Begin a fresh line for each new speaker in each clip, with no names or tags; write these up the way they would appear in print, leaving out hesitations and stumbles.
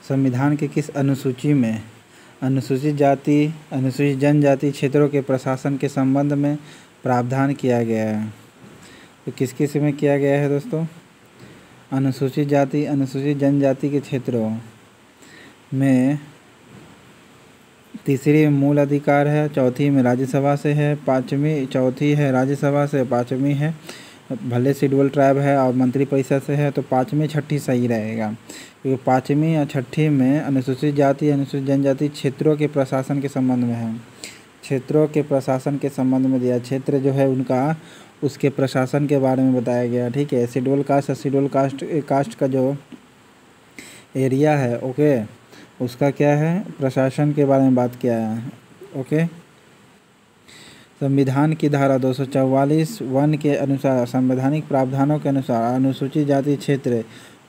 संविधान के किस अनुसूची में अनुसूचित जाति अनुसूचित जनजाति क्षेत्रों के प्रशासन के संबंध में प्रावधान किया गया है? तो किस किस में किया गया है दोस्तों? अनुसूचित जाति अनुसूचित जनजाति के क्षेत्रों में तीसरी मूल अधिकार है, चौथी में राज्यसभा से है, चौथी है राज्यसभा से, पाँचवीं है भले शेड्यूल ट्राइब है और मंत्री परिषद से है, तो पाँचवीं छठी सही रहेगा, क्योंकि पाँचवीं और छठी में अनुसूचित जाति अनुसूचित जनजाति क्षेत्रों के प्रशासन के संबंध में है। क्षेत्रों के प्रशासन के संबंध में दिया, क्षेत्र जो है उनका उसके प्रशासन के बारे में बताया गया। ठीक है, शेड्यूल कास्ट और शेड्यूल कास्ट का जो एरिया है, ओके, उसका क्या है, प्रशासन के बारे में बात किया है। ओके, संविधान की धारा 244(1) के अनुसार संवैधानिक प्रावधानों के अनुसार अनुसूचित जाति क्षेत्र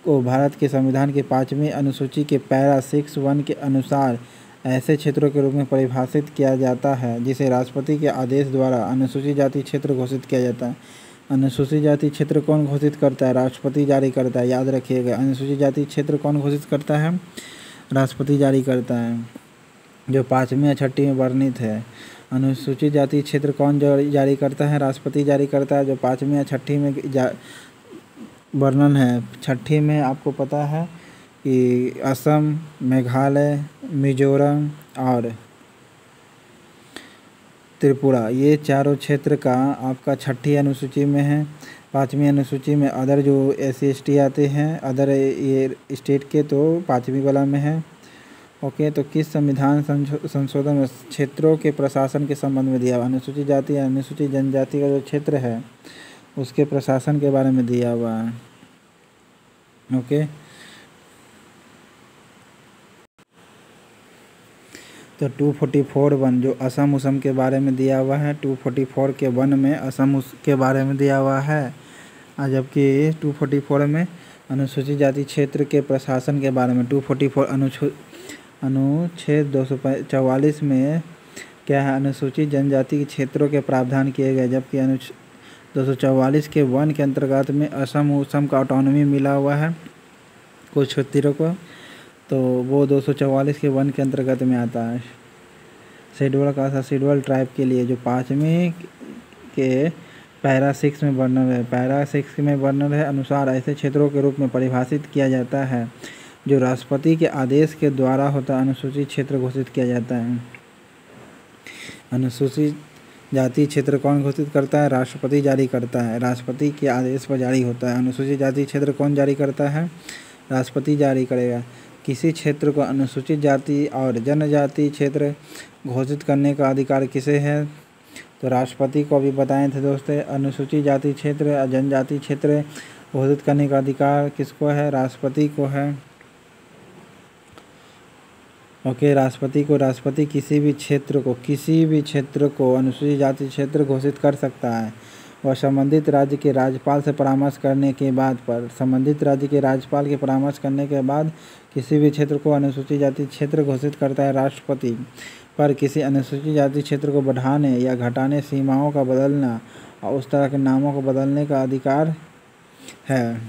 को भारत के संविधान की 5वीं अनुसूची के पैरा 6(1) के अनुसार ऐसे क्षेत्रों के रूप में परिभाषित किया जाता है जिसे राष्ट्रपति के आदेश द्वारा अनुसूचित जाति क्षेत्र घोषित किया जाता है। अनुसूचित जाति क्षेत्र कौन घोषित करता है? राष्ट्रपति जारी करता है, याद रखिएगा। अनुसूचित जाति क्षेत्र कौन घोषित करता है? राष्ट्रपति जारी करता है, जो 5वीं या 6वीं में वर्णित है। अनुसूचित जाति क्षेत्र कौन जारी करता है? राष्ट्रपति जारी करता है, जो 5वीं या 6वीं में वर्णन है। 6वीं में आपको पता है कि असम, मेघालय, मिजोरम और त्रिपुरा, ये चारों क्षेत्र का आपका 6वीं अनुसूची में है। 5वीं अनुसूची में अदर जो SC/ST आते हैं, अदर ये स्टेट के, तो 5वीं वाला में है। ओके, तो किस संविधान संशोधन में क्षेत्रों के प्रशासन के संबंध में दिया हुआ? अनुसूचित जाति या अनुसूचित जनजाति का जो क्षेत्र है उसके प्रशासन के बारे में दिया हुआ है। ओके, तो 244(1) जो असम उसम के बारे में दिया हुआ है, 244 के 1 में असम के बारे में दिया हुआ है, और जबकि 244 में अनुसूचित जाति क्षेत्र के प्रशासन के बारे में। 244 अनुच्छेद 244 में क्या है? अनुसूचित जनजाति के क्षेत्रों के प्रावधान किए गए, जबकि 244 के 1 के अंतर्गत में असम उसम का ऑटोनॉमी मिला हुआ है कुछ क्षेत्रों को, तो वो 244 के 1 के अंतर्गत में आता है। शेड्यूल कास्ट शेड्यूल ट्राइब के लिए जो 5वीं के पैरा 6 में वर्णन है, पैरा 6 में वर्णन है अनुसार ऐसे क्षेत्रों के रूप में परिभाषित किया जाता है जो राष्ट्रपति के आदेश के द्वारा होता अनुसूचित क्षेत्र घोषित किया जाता है। अनुसूचित जाति क्षेत्र कौन घोषित करता है? राष्ट्रपति जारी करता है, राष्ट्रपति के आदेश पर जारी होता है। अनुसूचित जाति क्षेत्र कौन जारी करता है? राष्ट्रपति जारी करेगा। किसी क्षेत्र को अनुसूचित जाति और जनजाति क्षेत्र घोषित करने का अधिकार किसे है? तो राष्ट्रपति को अभी बताए थे दोस्तों। अनुसूचित जाति क्षेत्र और जनजाति क्षेत्र घोषित करने का अधिकार किसको है? राष्ट्रपति को है। ओके, राष्ट्रपति किसी भी क्षेत्र को अनुसूचित जाति क्षेत्र घोषित कर सकता है। वह संबंधित राज्य के राज्यपाल से परामर्श करने के बाद किसी भी क्षेत्र को अनुसूचित जाति क्षेत्र घोषित करता है। राष्ट्रपति पर किसी अनुसूचित जाति क्षेत्र को बढ़ाने या घटाने, सीमाओं का बदलना और उस तरह के नामों को बदलने का अधिकार है।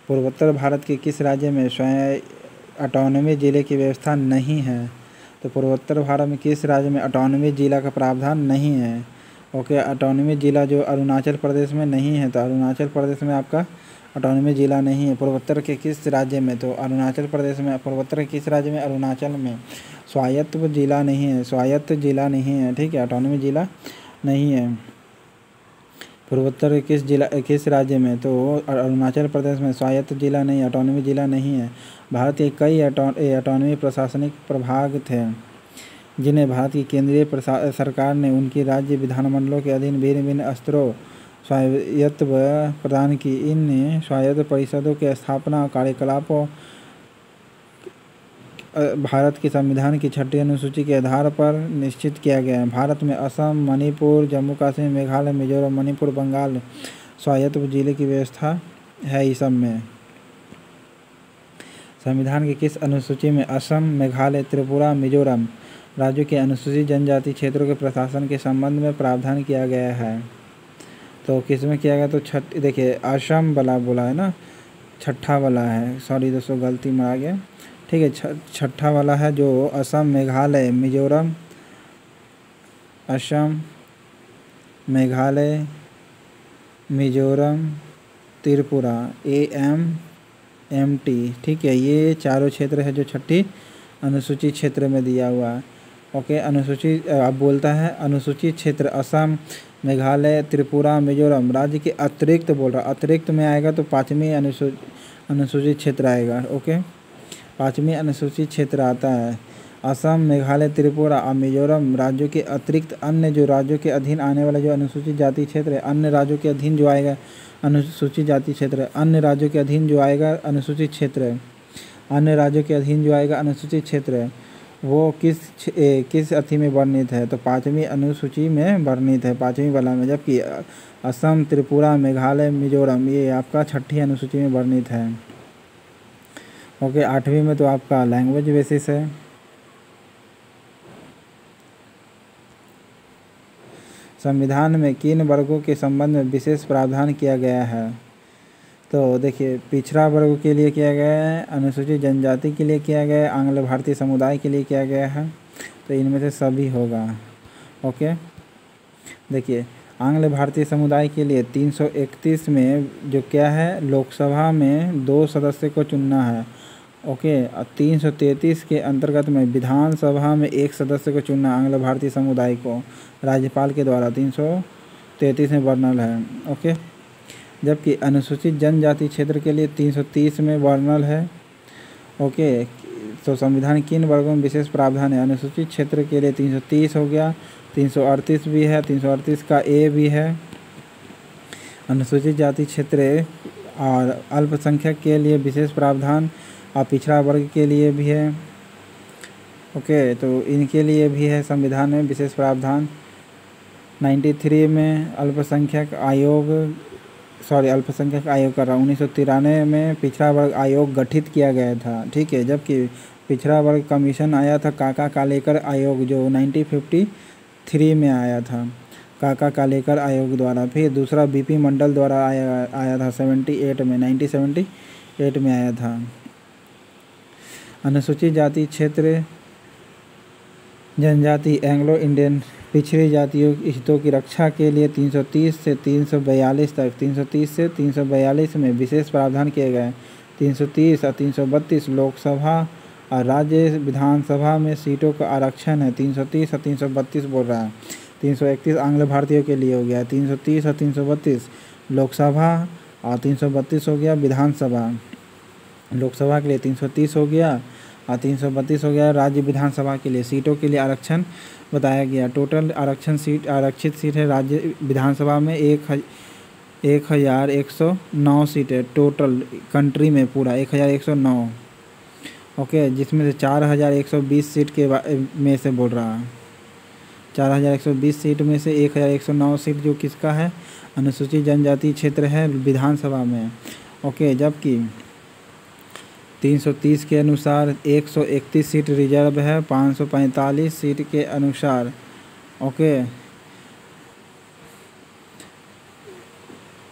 पूर्वोत्तर भारत के किस राज्य में स्वयं ऑटोनॉमी जिले की व्यवस्था नहीं है? तो पूर्वोत्तर भारत में किस राज्य में ऑटोनॉमी जिला का प्रावधान नहीं है? ओके, ऑटोनॉमी जिला जो अरुणाचल प्रदेश में नहीं है, तो अरुणाचल प्रदेश में आपका ऑटोनॉमी जिला नहीं है। पूर्वोत्तर के किस राज्य में? तो अरुणाचल प्रदेश में। पूर्वोत्तर के किस राज्य में? अरुणाचल में। स्वायत्त जिला नहीं है, ठीक है, ऑटोनॉमी जिला नहीं है। पूर्वोत्तर किस राज्य में? तो अरुणाचल प्रदेश में। स्वायत्त जिला नहीं, ऑटोनॉमी जिला नहीं है। भारत के कई ऑटोनॉमी प्रशासनिक प्रभाग थे जिन्हें भारत की केंद्रीय सरकार ने उनकी राज्य विधानमंडलों के अधीन भिन्न भिन्न स्तरों स्वायत्तता प्रदान की। इन स्वायत्त परिषदों के स्थापना और कार्यकलापों भारत के संविधान की 6वीं अनुसूची के आधार पर निश्चित किया गया है। भारत में असम, मणिपुर, जम्मू कश्मीर, मेघालय, मिजोरम, मणिपुर, बंगाल स्वायत्त जिले की व्यवस्था है। इस सब में संविधान की किस अनुसूची में असम, मेघालय, त्रिपुरा, मिजोरम राज्यों के अनुसूचित जनजाति क्षेत्रों के प्रशासन के संबंध में प्रावधान किया गया है? तो किस में किया गया? तो देखिए, असम वाला बोला है ना, छठा वाला है, सॉरी दोस्तों गलती में आ गया, ठीक है। छठा वाला है जो असम, मेघालय, मिजोरम, असम, मेघालय, मिजोरम, त्रिपुरा, AMT, ठीक है। ये चारों क्षेत्र है जो छठी अनुसूचित क्षेत्र में दिया हुआ है। ओके, अनुसूचित अब बोलता है अनुसूचित क्षेत्र असम, मेघालय, त्रिपुरा, मिजोरम राज्य के अतिरिक्त बोल रहा, अतिरिक्त में आएगा तो पाँचवीं अनुसूचित क्षेत्र आएगा। ओके, पाँचवीं अनुसूचित क्षेत्र आता है। असम, मेघालय, त्रिपुरा और मिजोरम राज्यों के अतिरिक्त अन्य जो राज्यों के अधीन आने वाला जो अनुसूचित जाति क्षेत्र है, अन्य राज्यों के अधीन जो आएगा अनुसूचित जाति क्षेत्र है, अन्य राज्यों के अधीन जो आएगा अनुसूचित क्षेत्र है, अन्य राज्यों के अधीन जो आएगा अनुसूचित क्षेत्र है, वो किस अथी में वर्णित है, तो पाँचवीं अनुसूची में वर्णित है, पाँचवीं वाला में। जबकि असम, त्रिपुरा, मेघालय, मिजोरम ये आपका छठी अनुसूची में वर्णित है। ओके, आठवीं में तो आपका लैंग्वेज बेसिस है। संविधान में किन वर्गों के संबंध में विशेष प्रावधान किया गया है, तो देखिए पिछड़ा वर्ग के लिए किया गया है, अनुसूचित जनजाति के लिए किया गया है, आंग्ल भारतीय समुदाय के लिए किया गया है, तो इनमें से सभी होगा। ओके, देखिए आंग्ल भारतीय समुदाय के लिए 331 में जो क्या है, लोकसभा में 2 सदस्य को चुनना है। ओके, 333 के अंतर्गत में विधानसभा में 1 सदस्य को चुनना आंग्ल भारतीय समुदाय को राज्यपाल के द्वारा, 333 में वर्णल है। ओके, जबकि अनुसूचित जनजाति क्षेत्र के लिए 330 में वर्णल है। ओके, तो संविधान किन वर्गों में विशेष प्रावधान है, अनुसूचित क्षेत्र के लिए 330 हो गया, 338 भी है, 338 का A भी है। अनुसूचित जाति क्षेत्र और अल्पसंख्यक के लिए विशेष प्रावधान और पिछड़ा वर्ग के लिए भी है। ओके, तो इनके लिए भी है संविधान में विशेष प्रावधान। 93 में अल्पसंख्यक आयोग कर रहा, 1993 में पिछड़ा वर्ग आयोग गठित किया गया था, ठीक है। जबकि पिछड़ा वर्ग कमीशन आया था काका कालेकर आयोग जो 1953 में आया था, काका कालेकर आयोग द्वारा। फिर दूसरा BP मंडल द्वारा आया था 1978 में आया था। अनुसूचित जाति क्षेत्र जनजाति एंग्लो इंडियन पिछड़ी जातियों के हितों की रक्षा के लिए 330 से 342 तक, 330 से 342 में विशेष प्रावधान किए गए। 330 और 332 लोकसभा और राज्य विधानसभा में सीटों का आरक्षण है। 330 और 332 बोल रहा है। 331 आंग्ल भारतीयों के लिए हो गया, 330 और 332 लोकसभा और 332 हो गया विधानसभा। लोकसभा के लिए 330 हो गया और 332 हो गया राज्य विधानसभा के लिए। सीटों के लिए आरक्षण बताया गया। टोटल आरक्षित सीट है राज्य विधानसभा में 1109 सीट है टोटल कंट्री में, पूरा 1109। ओके, जिसमें से 4120 सीट के में से बोल रहा है, 4120 सीट में से 1109 सीट जो किसका है, अनुसूचित जनजाति क्षेत्र है विधानसभा में। ओके, जबकि 330 के अनुसार 131 सीट रिजर्व है 545 सीट के अनुसार। ओके,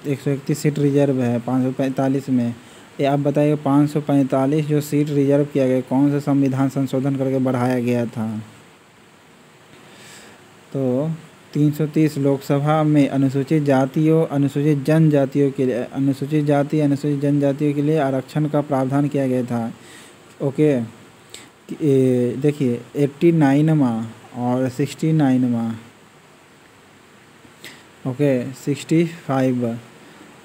131 सीट रिजर्व है 545 में। ये आप बताइए 545 जो सीट रिजर्व किया गया कौन सा संविधान संशोधन करके बढ़ाया गया था, तो 330 लोकसभा में अनुसूचित जातियों अनुसूचित जनजातियों के लिए, अनुसूचित जाति अनुसूचित जनजातियों के लिए आरक्षण का प्रावधान किया गया था। ओके, देखिए 89वां और 69वां, ओके 65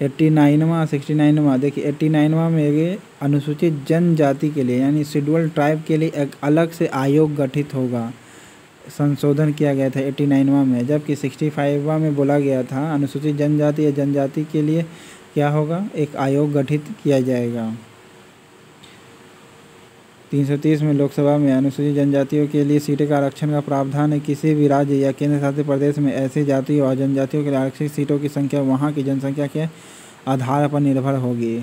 89वां 69वां। देखिए 89वां में ये अनुसूचित जनजाति के लिए यानी शेड्यूल ट्राइब के लिए एक अलग से आयोग गठित होगा, संशोधन किया गया था 89वां में। जबकि 65वां में बोला गया था अनुसूचित जनजाति या जनजाति के लिए क्या होगा, एक आयोग गठित किया जाएगा। 330 में लोकसभा में अनुसूचित जनजातियों के लिए सीटों का आरक्षण का प्रावधान है। किसी भी राज्य या केंद्र शासित प्रदेश में ऐसी जातियों और जनजातियों के लिए आरक्षित सीटों की संख्या वहाँ की जनसंख्या के आधार पर निर्भर होगी।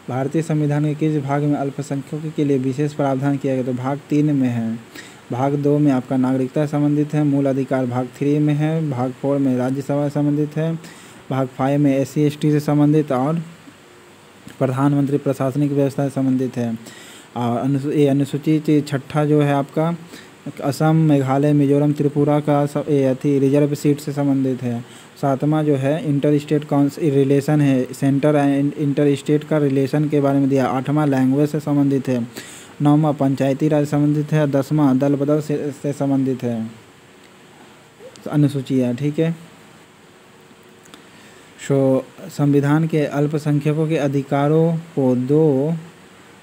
भारतीय संविधान के किस भाग में अल्पसंख्यकों के लिए विशेष प्रावधान किया गया, तो भाग 3 में है। भाग 2 में आपका नागरिकता संबंधित है, मूल अधिकार भाग 3 में है, भाग 4 में राज्यसभा संबंधित है, भाग 5 में SC ST से संबंधित और प्रधानमंत्री प्रशासनिक व्यवस्था से संबंधित है। और ये अनुसूचित छठा जो है आपका असम, मेघालय, मिजोरम, त्रिपुरा का रिजर्व सीट से संबंधित है। सातवां जो है इंटर स्टेट रिलेशन है, सेंटर एंड इंटर स्टेट का रिलेशन के बारे में दिया। आठवां लैंग्वेज से संबंधित है। नौवां पंचायती राज से संबंधित है। 10वां दल बदल से संबंधित है अनुसूची है, ठीक है। संविधान के अल्पसंख्यकों के अधिकारों को 2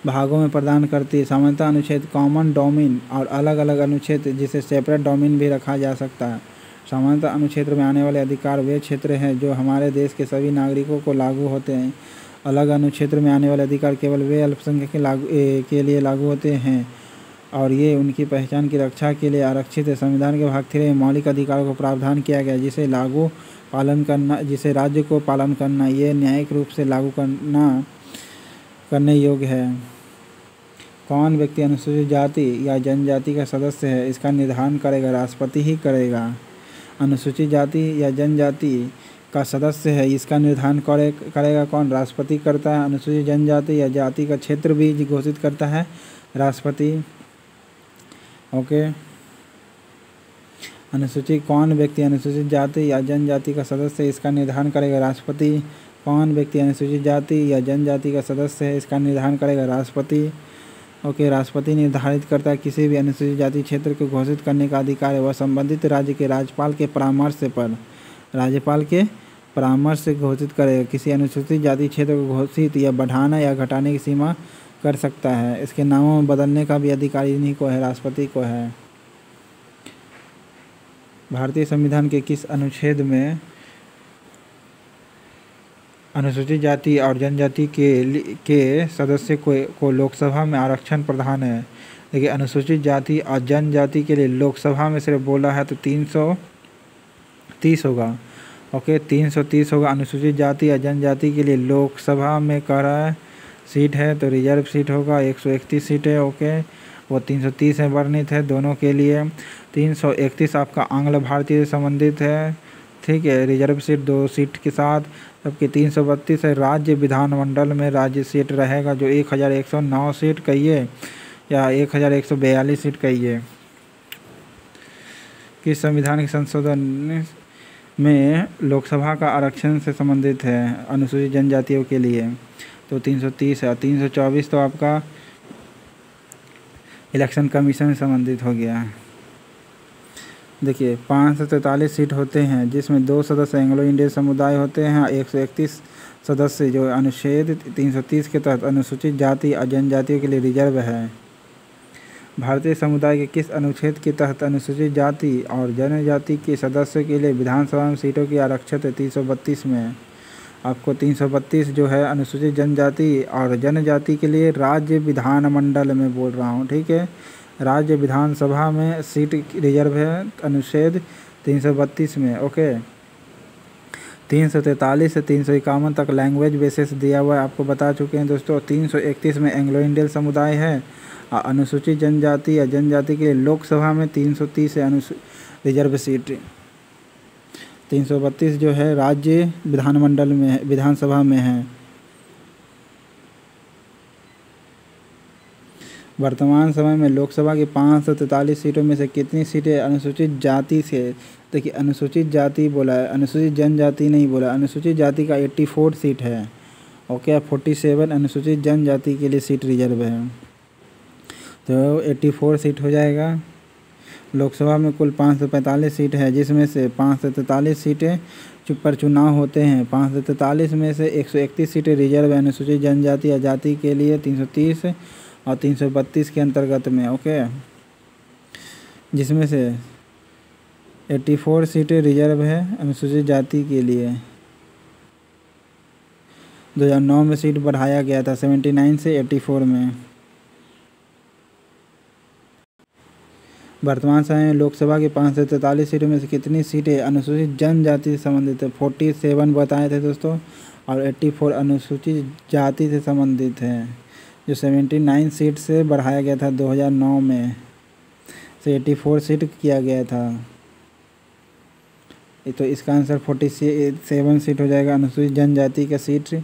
भागों में प्रदान करती है। सामान्यतः अनुच्छेद कॉमन डोमेन और अलग अलग अनुच्छेद जिसे सेपरेट डोमेन भी रखा जा सकता है। सामान्यतः अनुच्छेद में आने वाले अधिकार वे क्षेत्र हैं जो हमारे देश के सभी नागरिकों को लागू होते हैं। अलग अनुच्छेद में आने वाले अधिकार केवल वे अल्पसंख्यक के लिए लागू होते हैं और ये उनकी पहचान की रक्षा के लिए आरक्षित है। संविधान के भाग 3 में मौलिक अधिकारों को प्रावधान किया गया जिसे राज्य को पालन करना ये न्यायिक रूप से लागू करने योग्य है। कौन व्यक्ति अनुसूचित जाति या जनजाति का सदस्य है, इसका निर्धारण करेगा राष्ट्रपति ही करेगा। अनुसूचित जाति या जनजाति का सदस्य है, इसका निर्धारण करेगा कौन, राष्ट्रपति करता है। अनुसूचित जनजाति या जाति का क्षेत्र भी घोषित करता है राष्ट्रपति। ओके, अनुसूचित कौन व्यक्ति अनुसूचित जाति या जनजाति का सदस्य है, इसका निर्धारण करेगा राष्ट्रपति। कौन व्यक्ति अनुसूचित जाति या जनजाति का सदस्य है, इसका निर्धारण करेगा राष्ट्रपति। ओके, राष्ट्रपति निर्धारित करता है किसी भी अनुसूचित जाति क्षेत्र को घोषित करने का अधिकार है। वह संबंधित राज्य के राज्यपाल के परामर्श से घोषित करेगा। किसी अनुसूचित जाति क्षेत्र को घोषित या बढ़ाना या घटाने की सीमा कर सकता है। इसके नामों में बदलने का भी अधिकार इन्हीं को है, राष्ट्रपति को है। भारतीय संविधान के किस अनुच्छेद में अनुसूचित जाति और जनजाति के सदस्य को लोकसभा में आरक्षण प्रदान है? देखिए, अनुसूचित जाति और जनजाति के लिए लोकसभा में सिर्फ बोला है तो 330 होगा। ओके, 330 होगा। अनुसूचित जाति या जनजाति के लिए लोकसभा में कह रहा है सीट है तो रिजर्व सीट होगा, 131 सीट है। ओके, वो 330 में वर्णित है दोनों के लिए। 331 आपका आंग्ल भारतीय से संबंधित है, ठीक है, रिजर्व सीट 2 सीट के साथ। जबकि 332 है राज्य विधानमंडल में राज्य सीट रहेगा जो 1109 सीट कहिए या 1142 सीट कहिए। किस संविधान के संशोधन में लोकसभा का आरक्षण से संबंधित है अनुसूचित जनजातियों के लिए? तो 330 है। 324 तो आपका इलेक्शन कमीशन से संबंधित हो गया। देखिए, 543 सीट होते हैं जिसमें 2 सदस्य एंग्लो इंडियन समुदाय होते हैं। 131 सदस्य जो अनुच्छेद 330 के तहत अनुसूचित जाति और जनजातियों के लिए रिजर्व है। भारतीय समुदाय के किस अनुच्छेद के तहत अनुसूचित जाति और जनजाति के सदस्यों के लिए विधानसभा में सीटों की आरक्षित है? 332 में। आपको 332 जो है अनुसूचित जनजाति और जनजाति के लिए राज्य विधानमंडल में बोल रहा हूँ, ठीक है, राज्य विधानसभा में सीट रिजर्व है अनुच्छेद 332 में। ओके, 343 से 351 तक लैंग्वेज बेसिस दिया हुआ है, आपको बता चुके हैं दोस्तों। 331 में एंग्लो इंडियन समुदाय है और अनुसूचित जनजाति या जनजाति के लिए लोकसभा में 330 है रिजर्व सीट। 332 जो है राज्य विधानमंडल में है, विधानसभा में है। वर्तमान समय में लोकसभा की 543 सीटों में से कितनी सीटें अनुसूचित जाति से? देखिए, अनुसूचित जाति बोला है, अनुसूचित जनजाति नहीं बोला। अनुसूचित जाति का 84 सीट है। ओके, 47 अनुसूचित जनजाति के लिए सीट रिजर्व है, तो 84 सीट हो जाएगा। लोकसभा में कुल 545 सीट है जिसमें से 543 सीटें पर चुनाव होते हैं। 543 में से 131 सीटें रिजर्व है अनुसूचित जनजाति या जाति के लिए 330 और 332 के अंतर्गत में। ओके, जिसमें से 84 सीटें रिजर्व है अनुसूचित जाति के लिए। 2009 में सीट बढ़ाया गया था 79 से 84 में। वर्तमान समय में लोकसभा की 543 सीटों में से कितनी सीटें अनुसूचित जनजाति से संबंधित है? 47 बताए थे दोस्तों और 84 अनुसूचित जाति से संबंधित हैं, जो 79 सीट से बढ़ाया गया था 2009 में से 84 सीट किया गया था। तो इसका आंसर 47 सीट हो जाएगा अनुसूचित जनजाति का सीट।